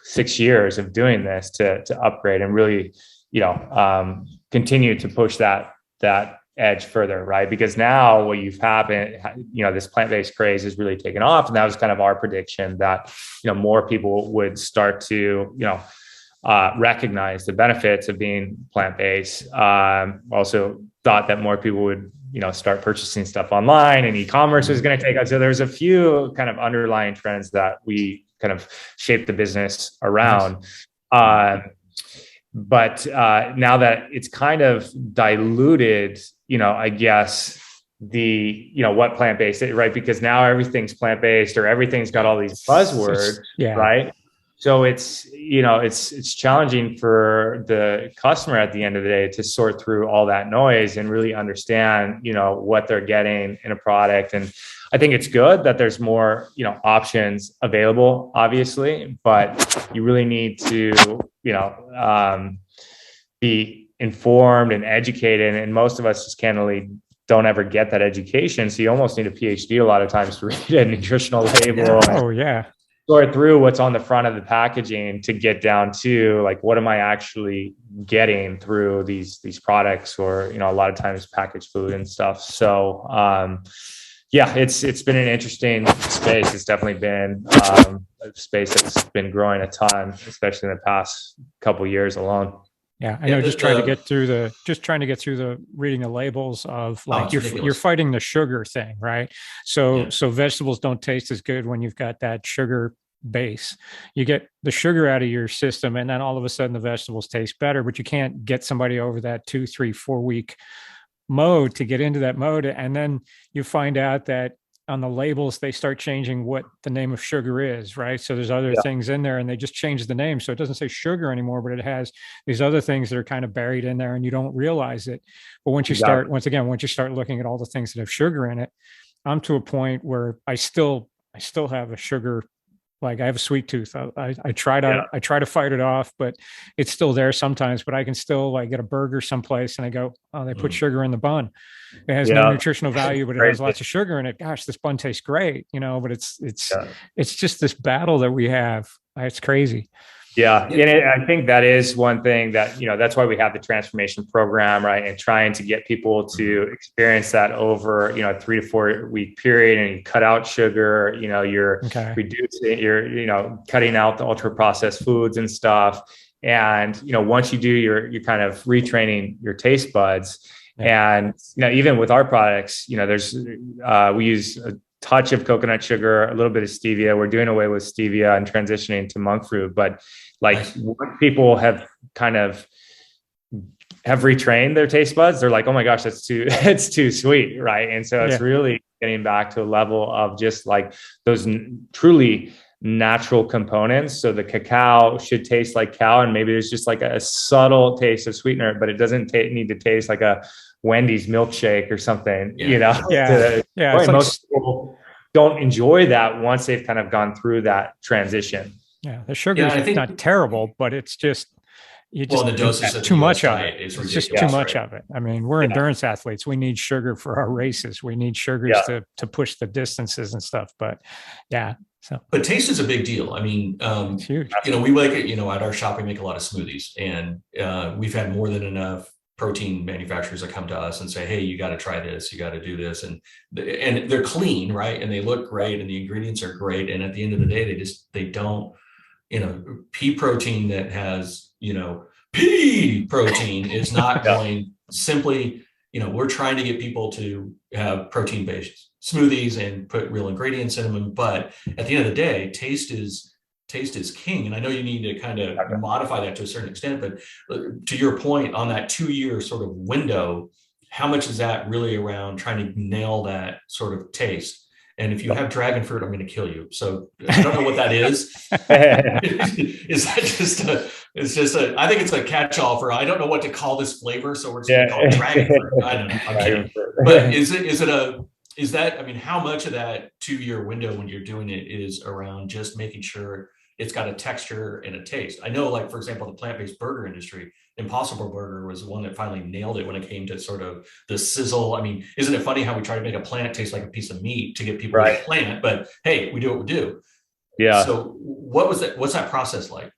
6 years of doing this to upgrade and really, continue to push that edge further, right? Because now what you've happened, this plant-based craze has really taken off. And that was kind of our prediction that, more people would start to, recognize the benefits of being plant-based. Also thought that more people would, start purchasing stuff online and e-commerce was going to take us. So there's a few kind of underlying trends that we kind of shaped the business around. But now that it's kind of diluted, I guess what plant-based, right? Because now everything's plant-based or everything's got all these buzzwords, right? So it's challenging for the customer at the end of the day to sort through all that noise and really understand, what they're getting in a product. And I think it's good that there's more, options available, obviously, but you really need to, be informed and educated. And most of us just candidly don't ever get that education. So you almost need a PhD a lot of times to read a nutritional label. Sort through what's on the front of the packaging to get down to like, what am I actually getting through these products or, a lot of times packaged food and stuff. So, it's been an interesting space. It's definitely been a space that's been growing a ton, especially in the past couple of years alone. Yeah, I know. Just trying to get through the reading the labels of like you're fighting the sugar thing, right? So vegetables don't taste as good when you've got that sugar base. You get the sugar out of your system, and then all of a sudden the vegetables taste better. But you can't get somebody over that 2, 3, 4 week mode to get into that mode, and then you find out that on the labels, they start changing what the name of sugar is, right? So there's other things in there and they just change the name. So it doesn't say sugar anymore, but it has these other things that are kind of buried in there and you don't realize it. But once you start looking at all the things that have sugar in it, I'm to a point where I still have a sugar, like I have a sweet tooth. I try to fight it off, but it's still there sometimes. But I can still like get a burger someplace and I go, oh, they put sugar in the bun. It has no nutritional value, but it has lots of sugar in it. Gosh, this bun tastes great, but it's just this battle that we have. It's crazy. Yeah. And I think that is one thing that, that's why we have the transformation program, right? And trying to get people to experience that over, a 3 to 4 week period, and you cut out sugar, you're reducing, you're, cutting out the ultra processed foods and stuff. And, once you do, you're kind of retraining your taste buds. And, even with our products, there's, we use a touch of coconut sugar, a little bit of stevia. We're doing away with stevia and transitioning to monk fruit. But like when people have retrained their taste buds, they're like, oh my gosh, it's too sweet. Right. And so it's really getting back to a level of just like those truly natural components. So the cacao should taste like cow, and maybe there's just like a subtle taste of sweetener, but it doesn't need to taste like a Wendy's milkshake or something, Most people don't enjoy that once they've kind of gone through that transition. Yeah, the sugar is not terrible, but it's just you just the doses of too much of diet it. is it's ridiculous, just too much right? of it. I mean, we're endurance athletes. We need sugar for our races. We need sugars to push the distances and stuff. But yeah, so. But taste is a big deal. I mean, It's huge. we make it. At our shop, we make a lot of smoothies, and we've had more than enough protein manufacturers that come to us and say, hey, you got to try this, you got to do this, and they're clean, right, and they look great, and the ingredients are great, and at the end of the day, they don't, pea protein that has pea protein is not going simply, we're trying to get people to have protein based smoothies and put real ingredients in them, but at the end of the day, taste is king. And I know you need to kind of modify that to a certain extent, but to your point on that 2-year sort of window, how much is that really around trying to nail that sort of taste? And if you have dragon fruit, I'm going to kill you. So I don't know what that is. Is that just I think it's a catch-all for, I don't know what to call this flavor. So we're just going to call it dragon fruit. I don't know. I'm kidding. But is that, I mean, how much of that 2-year window when you're doing it is around just making sure it's got a texture and a taste? I know, like, for example, the plant-based burger industry, Impossible Burger was the one that finally nailed it when it came to sort of the sizzle. I mean, isn't it funny how we try to make a plant taste like a piece of meat to get people to plant, but hey, we do what we do. Yeah. So what's that process like?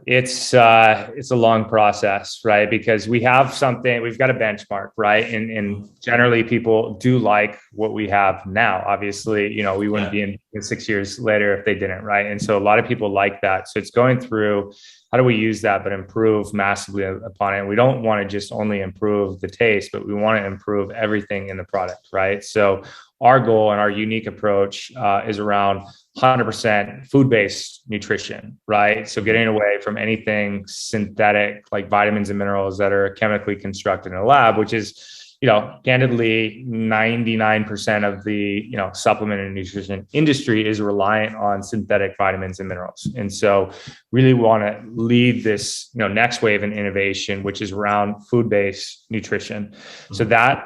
It's a long process, right? Because we've got a benchmark, right? And generally people do like what we have now. Obviously, we wouldn't be in 6 years later if they didn't, right? And so a lot of people like that. So it's going through, how do we use that, but improve massively upon it? We don't want to just only improve the taste, but we want to improve everything in the product, right? So our goal and our unique approach is around 100% food-based nutrition, right? So getting away from anything synthetic, like vitamins and minerals that are chemically constructed in a lab, which is, candidly, 99% of the, supplement and nutrition industry is reliant on synthetic vitamins and minerals. And so really want to lead this, next wave in innovation, which is around food-based nutrition. So that,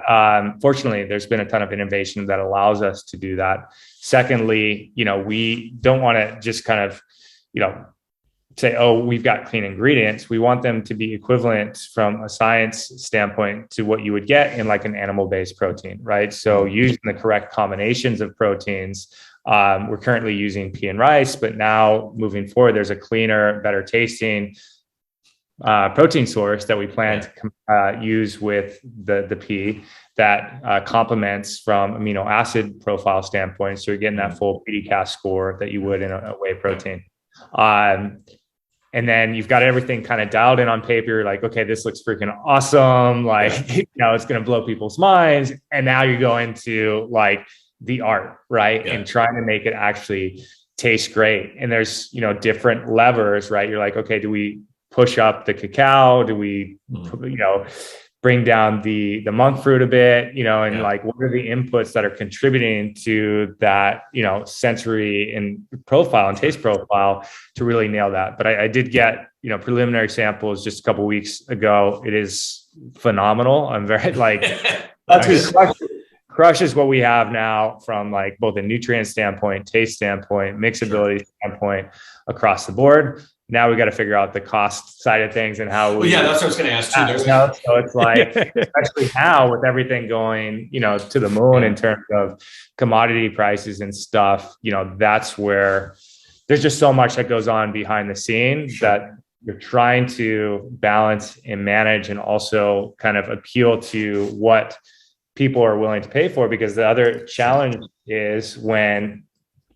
fortunately, there's been a ton of innovation that allows us to do that. Secondly, we don't want to just kind of, say, oh, we've got clean ingredients. We want them to be equivalent from a science standpoint to what you would get in like an animal-based protein, right? So using the correct combinations of proteins. We're currently using pea and rice, but now moving forward, there's a cleaner, better tasting protein source that we plan to use with the pea that complements from amino acid profile standpoint. So you're getting that full PDCAAS score that you would in a whey protein. And then you've got everything kind of dialed in on paper. You're like, okay, this looks freaking awesome. Like, it's going to blow people's minds. And now you're going to like the art, right? And trying to make it actually taste great. And there's, different levers, right? You're like, okay, do we push up the cacao? Do we, bring down the monk fruit a bit, and like, what are the inputs that are contributing to that, sensory and profile and taste profile to really nail that. But I did get, preliminary samples just a couple of weeks ago. It is phenomenal. I'm very crushes what we have now from like both a nutrient standpoint, taste standpoint, mixability standpoint across the board. Now we got to figure out the cost side of things and how. That's what I was going to ask too. So it's like, especially now with everything going, to the moon in terms of commodity prices and stuff, that's where there's just so much that goes on behind the scenes that you're trying to balance and manage and also kind of appeal to what people are willing to pay for. Because the other challenge is when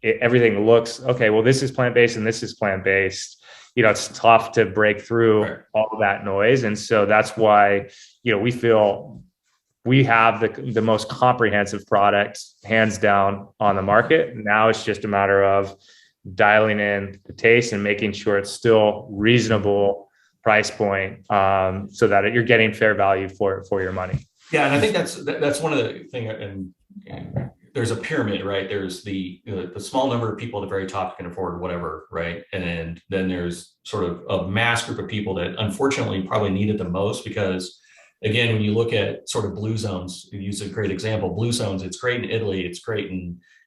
everything looks, okay, well, this is plant-based and this is plant-based. It's tough to break through all of that noise. And so that's why, we feel we have the most comprehensive product hands down on the market. Now it's just a matter of dialing in the taste and making sure it's still reasonable price point, so that you're getting fair value for your money. Yeah. And I think that's one of the things, and there's a pyramid, right? There's the small number of people at the very top can afford whatever, right? And then there's sort of a mass group of people that unfortunately probably need it the most because again, when you look at sort of blue zones, you use a great example, blue zones, it's great in Italy, it's great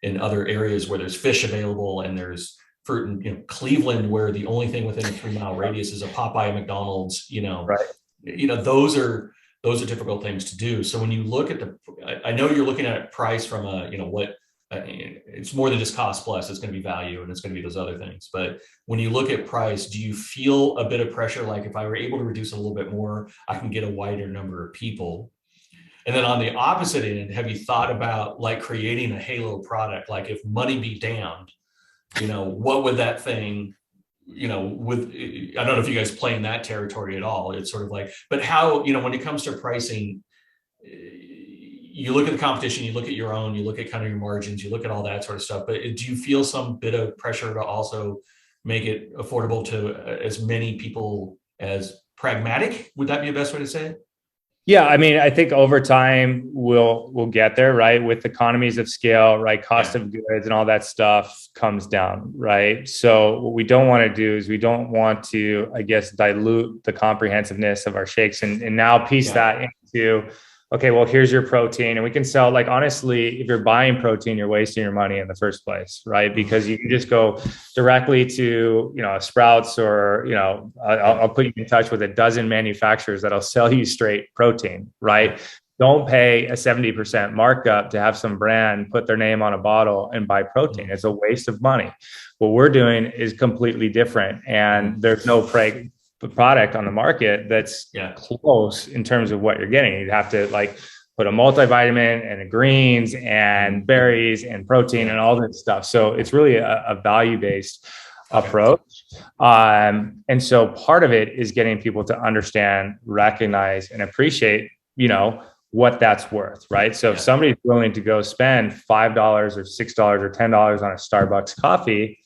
in other areas where there's fish available and there's fruit in, Cleveland, where the only thing within a 3-mile radius is a Popeye, McDonald's, Right. those are difficult things to do. So when you look at I know you're looking at price from it's more than just cost plus, it's going to be value and it's going to be those other things. But when you look at price, do you feel a bit of pressure? Like if I were able to reduce a little bit more, I can get a wider number of people. And then on the opposite end, have you thought about like creating a halo product? Like if money be damned, what would that thing, I don't know if you guys play in that territory at all. It's sort of like, but how, when it comes to pricing, you look at the competition, you look at your own, you look at kind of your margins, you look at all that sort of stuff. But do you feel some bit of pressure to also make it affordable to as many people as pragmatic? Would that be the best way to say it? Yeah, I mean, I think over time we'll get there, right? With economies of scale, right? Cost of goods and all that stuff comes down, right? So what we don't want to do is we don't want to, I guess, dilute the comprehensiveness of our shakes and now piece that into, okay, well, here's your protein. And we can sell, like, honestly, if you're buying protein, you're wasting your money in the first place, right? Because you can just go directly to, a Sprouts or, I'll put you in touch with a dozen manufacturers that'll sell you straight protein, right? Don't pay a 70% markup to have some brand put their name on a bottle and buy protein. It's a waste of money. What we're doing is completely different. And there's no product on the market that's close in terms of what you're getting. You'd have to put a multivitamin and a greens and berries and protein and all this stuff. So it's really a value-based approach. And so part of it is getting people to understand, recognize, and appreciate, what that's worth, right? So if somebody's willing to go spend $5 or $6 or $10 on a Starbucks coffee,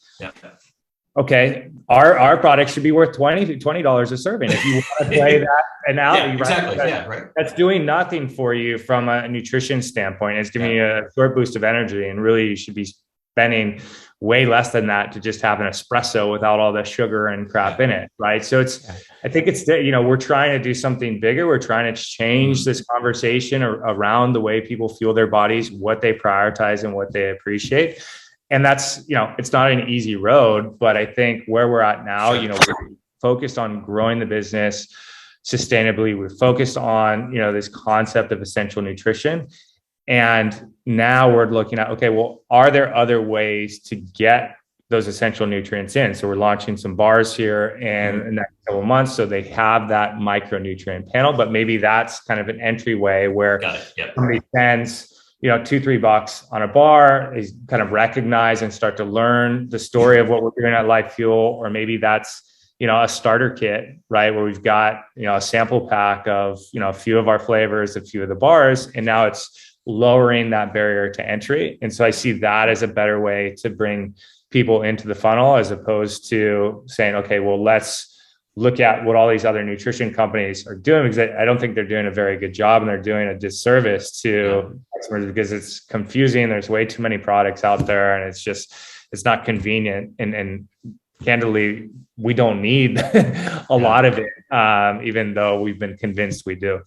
okay, our product should be worth $20 a serving if you want to play that analogy. Exactly. Right? That's doing nothing for you from a nutrition standpoint. It's giving you a short boost of energy, and really you should be spending way less than that to just have an espresso without all the sugar and crap in it, right? So I think it's we're trying to do something bigger. We're trying to change this conversation around the way people fuel their bodies, what they prioritize and what they appreciate. And that's, it's not an easy road, but I think where we're at now, we're focused on growing the business sustainably. We're focused on, this concept of essential nutrition. And now we're looking at, okay, well, are there other ways to get those essential nutrients in? So we're launching some bars here in the next couple of months. So they have that micronutrient panel, but maybe that's kind of an entryway where somebody spends, $2-3 on a bar, is kind of recognize and start to learn the story of what we're doing at LyfeFuel, or maybe that's, a starter kit, right? Where we've got, a sample pack of, a few of our flavors, a few of the bars, and now it's lowering that barrier to entry. And so I see that as a better way to bring people into the funnel, as opposed to saying, okay, well, let's look at what all these other nutrition companies are doing, because I don't think they're doing a very good job, and they're doing a disservice to customers because it's confusing. There's way too many products out there, and it's not convenient. And candidly, we don't need a lot of it, even though we've been convinced we do.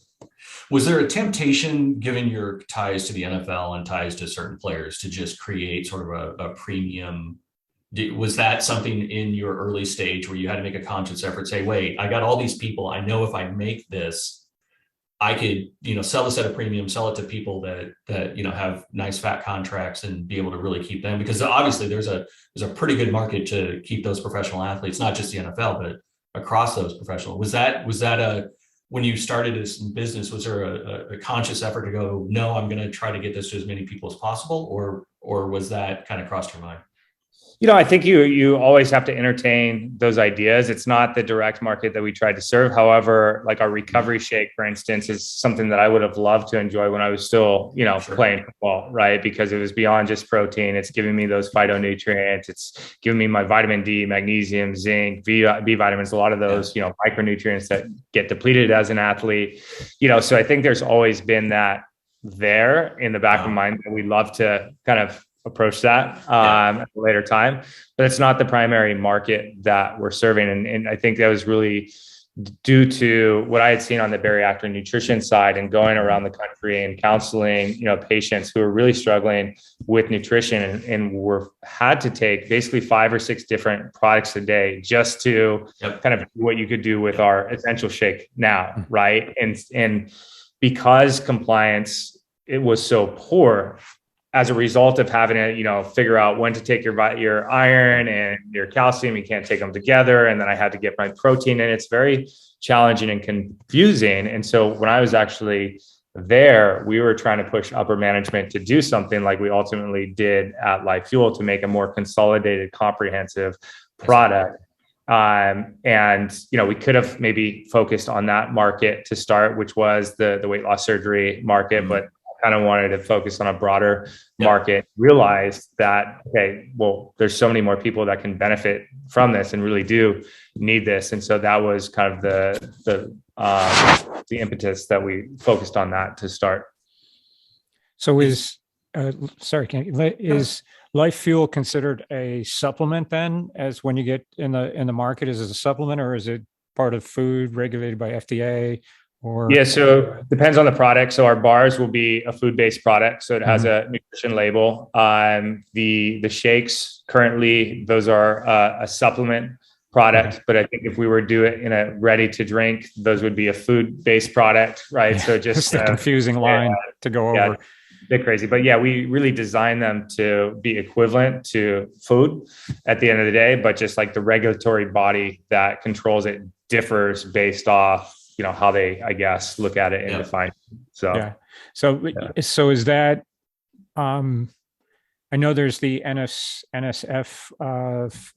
Was there a temptation, given your ties to the NFL and ties to certain players, to just create sort of a premium? Was that something in your early stage where you had to make a conscious effort, say, wait, I got all these people. I know if I make this, I could, sell this at a premium, sell it to people that have nice fat contracts and be able to really keep them, because obviously there's a pretty good market to keep those professional athletes, not just the NFL, but across those professional. Was that when you started this business, was there a conscious effort to go, no, I'm going to try to get this to as many people as possible, or was that kind of crossed your mind? I think you always have to entertain those ideas. It's not the direct market that we tried to serve. However, like our recovery shake, for instance, is something that I would have loved to enjoy when I was still, playing football, right? Because it was beyond just protein. It's giving me those phytonutrients. It's giving me my vitamin D, magnesium, zinc, B vitamins, a lot of those, micronutrients that get depleted as an athlete. So I think there's always been that there in the back of mind that we love to kind of approach that at a later time, but it's not the primary market that we're serving. And I think that was really due to what I had seen on the bariatric nutrition side and going around the country and counseling, patients who are really struggling with nutrition and were had to take basically 5 or 6 different products a day just to kind of do what you could do with our essential shake now, right? And because compliance, it was so poor, as a result of having to, figure out when to take your iron and your calcium, you can't take them together. And then I had to get my protein, and it's very challenging and confusing. And so when I was actually there, we were trying to push upper management to do something like we ultimately did at LyfeFuel to make a more consolidated, comprehensive product. And, we could have maybe focused on that market to start, which was the weight loss surgery market, but kind of wanted to focus on a broader market, realized that, okay, well, there's so many more people that can benefit from this and really do need this. And so that was kind of the impetus that we focused on that to start. So is LyfeFuel considered a supplement then, as when you get in the market, is it a supplement, or is it part of food regulated by FDA? So it depends on the product. So our bars will be a food-based product. So it has a nutrition label. The shakes currently, those are a supplement product, but I think if we were to do it in a ready to drink, those would be a food-based product, right? So just a confusing line to go over. A bit crazy, but we really design them to be equivalent to food at the end of the day, but just like the regulatory body that controls it differs based off how they, I guess, look at it and define it. So is that, I know there's the NSF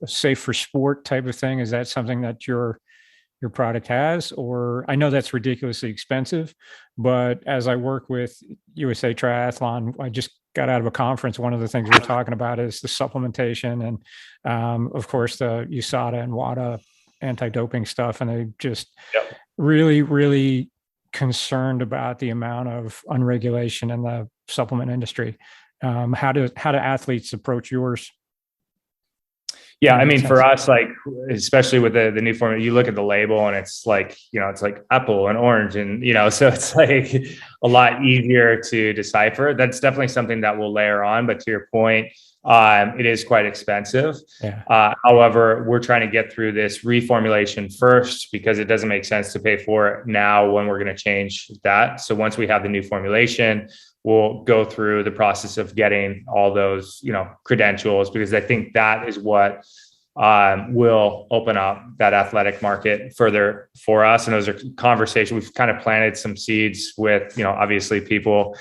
safe for sport type of thing. Is that something that your product has? Or I know that's ridiculously expensive, but as I work with USA Triathlon, I just got out of a conference. One of the things we're talking about is the supplementation and, of course, the USADA and WADA anti-doping stuff. And they just really, really concerned about the amount of unregulation in the supplement industry. How do athletes approach yours? Yeah, I mean, for us, like, especially with the new formula, you look at the label and it's like, it's like apple and orange and, so it's like a lot easier to decipher. That's definitely something that we'll layer on. But to your point, it is quite expensive. However, we're trying to get through this reformulation first because it doesn't make sense to pay for it now when we're going to change that. So once we have the new formulation, we'll go through the process of getting all those, credentials, because I think that is what will open up that athletic market further for us. And those are conversations. We've kind of planted some seeds with, obviously people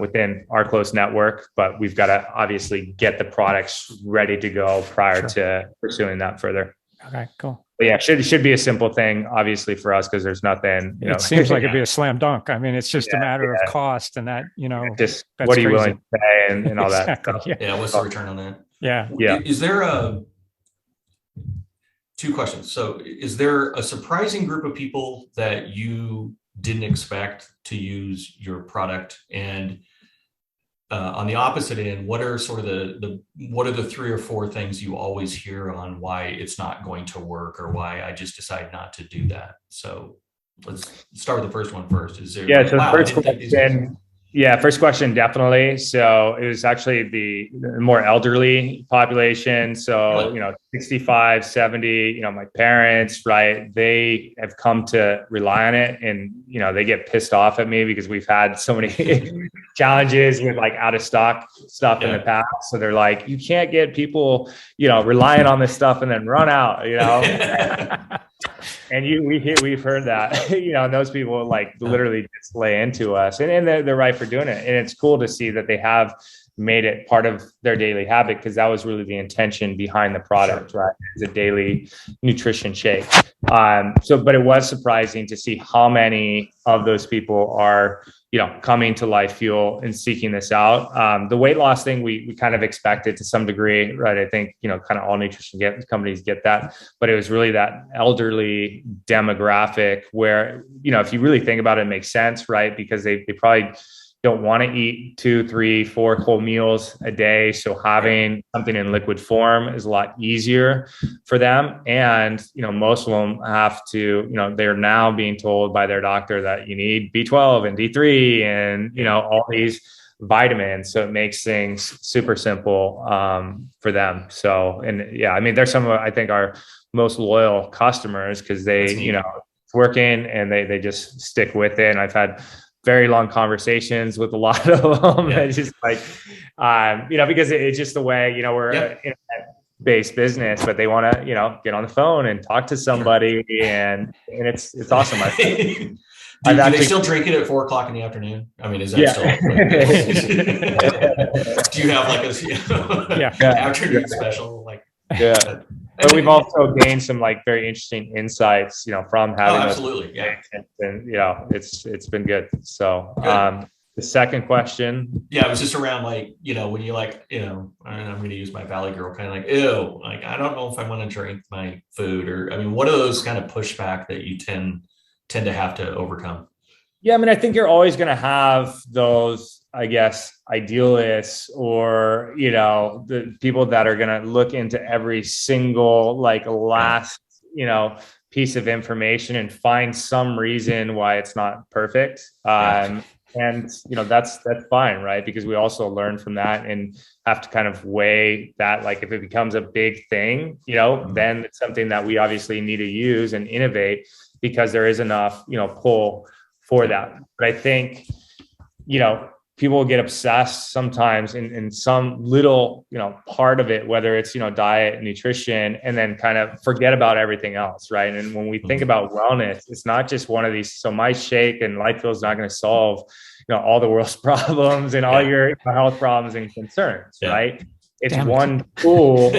within our close network, but we've got to obviously get the products ready to go prior to pursuing that further. Okay, cool. But yeah, should be a simple thing, obviously, for us, because there's nothing, It seems like it'd be a slam dunk. I mean, it's just a matter of cost and that, just what are you willing to pay and all that stuff. What's the return on that? Yeah. Is there two questions. So is there a surprising group of people that you didn't expect to use your product? And on the opposite end, what are sort of what are the 3 or 4 things you always hear on why it's not going to work or why I just decide not to do that? So let's start with the first one first. Is there? So first question, definitely. So it was actually the more elderly population. So, 65, 70, my parents, right? They have come to rely on it and, they get pissed off at me because we've had so many challenges with like out of stock stuff in the past. So they're like, you can't get people, relying on this stuff and then run out, And we've heard that, and those people like literally just lay into us, and they're right for doing it. And it's cool to see that they have made it part of their daily habit, because that was really the intention behind the product, right? It's a daily nutrition shake. But it was surprising to see how many of those people are, coming to LyfeFuel and seeking this out. The weight loss thing, we kind of expected to some degree, right? I think, kind of all nutrition companies get that, but it was really that elderly demographic where, if you really think about it, it makes sense, right? Because they probably, don't want to eat 2, 3, 4 whole meals a day. So having something in liquid form is a lot easier for them. And, most of them have to, they're now being told by their doctor that you need B12 and D3 and, all these vitamins. So it makes things super simple for them. So, and yeah, I mean, they're some of, I think, our most loyal customers because they, it's working and they just stick with it. And I've had very long conversations with a lot of them. Yeah. It's just like, because it's just the way, we're an internet-based business, but they want to, get on the phone and talk to somebody, and it's awesome. Do they still drink it at 4:00 in the afternoon? I mean, is that still? Do you have like a afternoon special? Yeah. But we've also gained some very interesting insights, from having. Oh, absolutely. Yeah. And it's been good. So, the second question. Yeah, it was just around when you I'm going to use my Valley Girl kind of ew, I don't know if I want to drink my food, or, I mean, what are those kind of pushback that you tend to have to overcome? Yeah. I mean, I think you're always going to have those, I guess, idealists or, the people that are going to look into every single last, piece of information and find some reason why it's not perfect. And, that's fine, right? Because we also learn from that and have to kind of weigh that, if it becomes a big thing, then it's something that we obviously need to use and innovate because there is enough, pull for that. But I think, people get obsessed sometimes in some little, part of it, whether it's, diet, nutrition, and then kind of forget about everything else. Right. And when we think about wellness, it's not just one of these. So my shake and LifeFuel is not going to solve, all the world's problems and all your health problems and concerns. Right. It's one tool.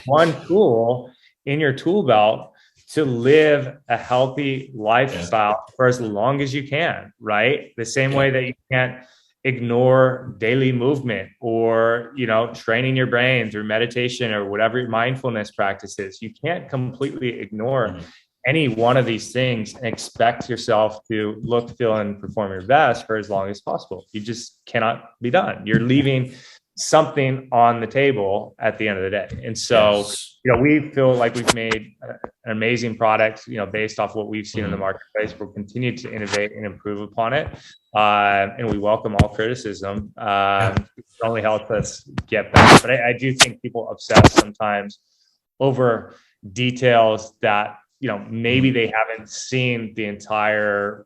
One tool in your tool belt to live a healthy lifestyle for as long as you can. Right. The same way that you can't ignore daily movement or, training your brain through meditation or whatever mindfulness practices. You can't completely ignore any one of these things and expect yourself to look, feel, and perform your best for as long as possible. You just cannot be done. You're leaving something on the table at the end of the day. And so, we feel like we've made an amazing product, based off what we've seen in the marketplace. We'll continue to innovate and improve upon it. And we welcome all criticism. It only helps us get better. But I do think people obsess sometimes over details that, maybe they haven't seen the entire,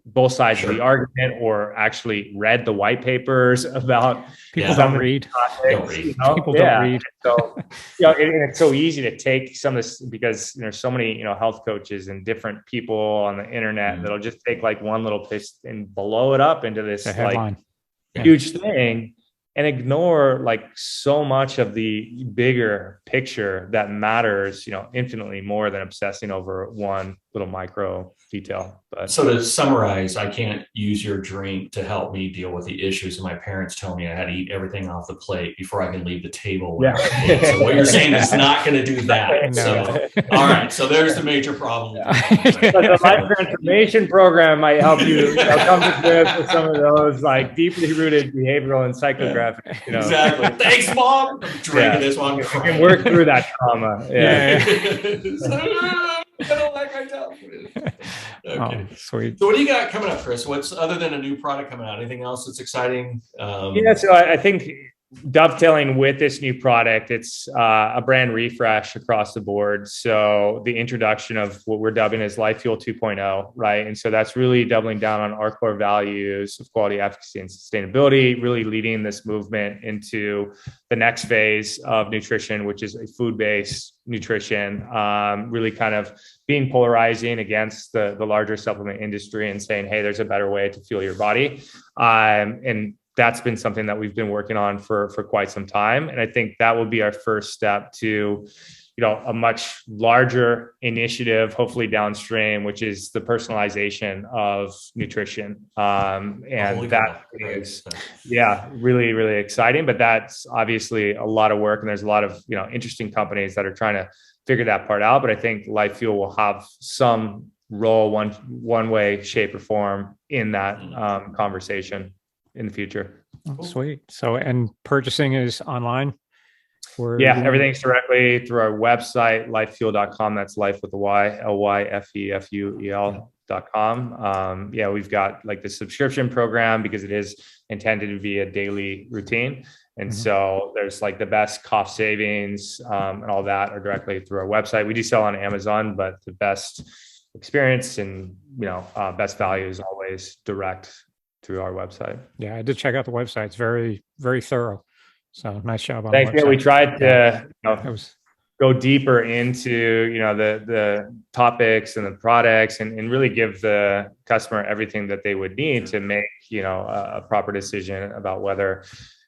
both sides of the argument or actually read the white papers about people don't read. People don't read. So, and it's so easy to take some of this because there's so many, health coaches and different people on the internet that'll just take one little piece and blow it up into this huge thing and ignore so much of the bigger picture that matters, infinitely more than obsessing over one little micro detail. But so to summarize, I can't use your drink to help me deal with the issues. And my parents tell me I had to eat everything off the plate before I can leave the table. So what you're saying is not going to do that. No. So, all right. So there's the major problem. But the life transformation program might help you, come to grips with some of those deeply rooted behavioral and psychographic. Exactly. Thanks, Mom. I'm drinking this one. You can work through that trauma. I don't like myself. Okay. Oh, sweet. So what do you got coming up, Chris? What's other than a new product coming out? Anything else that's exciting? So I think dovetailing with this new product, it's a brand refresh across the board. So the introduction of what we're dubbing as LyfeFuel 2.0, right? And so that's really doubling down on our core values of quality, efficacy, and sustainability, really leading this movement into the next phase of nutrition, which is a food-based nutrition, really kind of being polarizing against the larger supplement industry and saying, hey, there's a better way to fuel your body. And that's been something that we've been working on for quite some time. And I think that will be our first step to, a much larger initiative, hopefully downstream, which is the personalization of nutrition. And that is, really, really exciting, but that's obviously a lot of work. And there's a lot of, interesting companies that are trying to figure that part out. But I think LyfeFuel will have some role, one way, shape, or form in that conversation. in the future. Oh, sweet. So, and purchasing is online? Everything's directly through our website, LyfeFuel.com. That's life with a Y, LyfeFuel.com. We've got like the subscription program because it is intended to be a daily routine. And so there's like the best cost savings and all that are directly through our website. We do sell on Amazon, but the best experience and, best value is always direct through our website. Yeah, I did check out the website. It's very, very thorough. So nice job on Thanks. the website. Yeah, we tried to go deeper into, the topics and the products and really give the customer everything that they would need to make, a proper decision about whether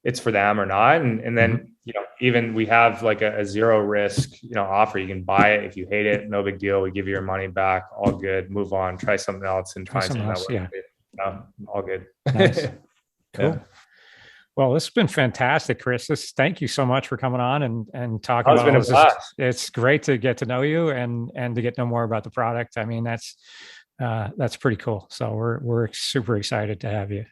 it's for them or not. And then, even we have like a zero risk, offer. You can buy it. If you hate it, no big deal. We give you your money back. All good. Move on. Try something else and find something else. All good. Nice. Cool. Well, this has been fantastic, Chris. Thank you so much for coming on and talking about all this. It's great to get to know you and to get to know more about the product. I mean, that's pretty cool. So we're super excited to have you.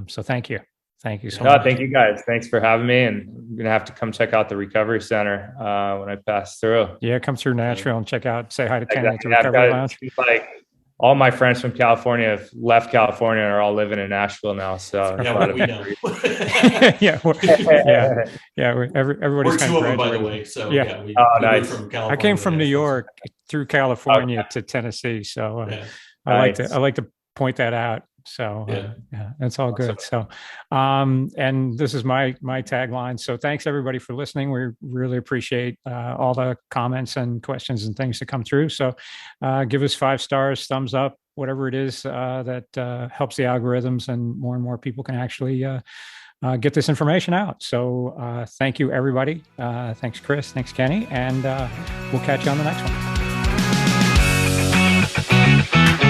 So thank you. Thank you so much. Thank you guys. Thanks for having me. And I'm going to have to come check out the recovery center when I pass through. Yeah, come through Nashville and say hi to Kenny at the recovery lounge. Like all my friends from California have left California and are all living in Nashville now. So we know. Everybody's we're two of them, by the way. So we nice. From California. I came from New York through California to Tennessee. So I like to point that out. So that's all good. So, and this is my tagline. So thanks everybody for listening. We really appreciate all the comments and questions and things that come through. So give us 5 stars, thumbs up, whatever it is that helps the algorithms and more people can actually get this information out. So thank you, everybody. Thanks, Chris. Thanks, Kenny. And we'll catch you on the next one.